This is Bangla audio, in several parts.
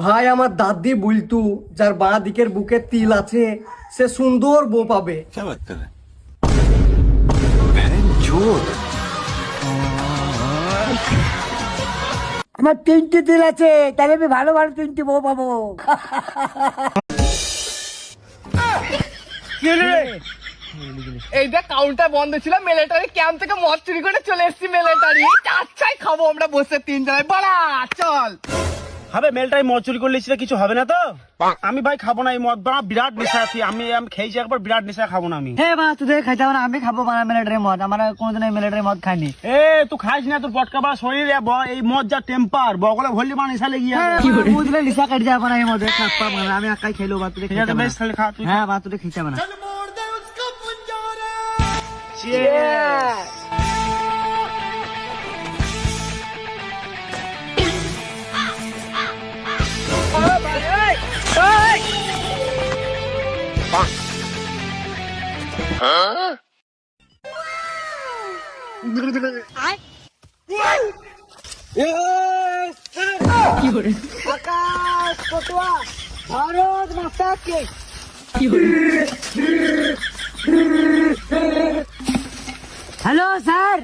ভাই আমার দাদি বুলতু যার বাঁ দিকের বুকে তিল আছে সে সুন্দর বউ পাবে। আমার 3টি তিল আছে, তাহলে আমি ভালো ভালো 3টি বউ পাবো। এই যে কাউন্টার বন্ধ ছিল, মিলিটারি ক্যাম্প থেকে মদ চুরি করে চলে এসেছি মিলিটারি। আচ্ছাই খাবো আমরা বসে 3 জনে, বাড়া চল। হবে মেলটাই মদ চুরি করলে সেটা কিছু হবে না তো? আমি ভাই খাবো না এই মদ, বাড়া বিরাট নেশা আছে। আমি খেয়েছি একবার, বিরাট নেশা, খাবো না আমি। হ্যাঁ মা, তুই খাইতে হবে না, আমি খাবো বানা মিলিটারি মদ। আমার কোনোদিন মিলিটারি মদ খাইনি। এ তুই খাইস না, তোর পটকা বাড়া শরীরে এই মদ যা টেম্পার বগলে ভরলি বানা নেশা লেগে যাবে। বুঝলে নিশা কাটি যাবে না এই মদের খাপ্পা বানা। আমি একাই খেলো বা তুই ঠিক আছে বেশ, তাহলে খা তুই। হ্যাঁ বা তুই খেতে হবে না। Cheers! আকাশ পটুয়া ভারত মাতাকে। হ্যালো স্যার,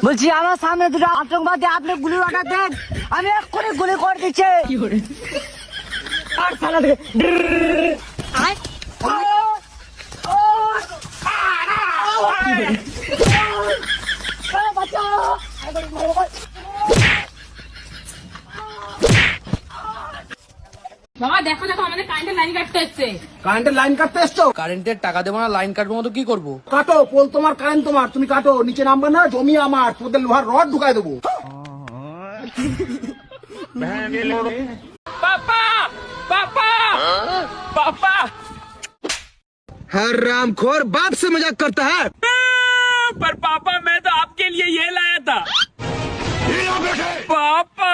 বলছি আমার সামনে দুটো আতঙ্কবাদী, আপনি গুলি অর্ডার দেন, আমি এক্ষুনি গুলি করে দিচ্ছি। আর সালা দে। বাবা দেখো দেখো, আমাদের কারেন্টের লাইন কাটতে হচ্ছে। কারেন্টের লাইন কাটতে এসছো? কারেন্টের টাকা দেবো না, লাইন কাটবো না তো কি করবো? কাটো, পোল তোমার কারেন্ট তোমার, তুমি কাটো। নিচে নামবে না, জমি আমার, তোদের লোহার রড ঢুকাই দেবো। পাপা পাপা পাপা, हरामखोर बाप से मजाक करता है। पर पापा मैं तो आपके लिए ये लाया था पापा।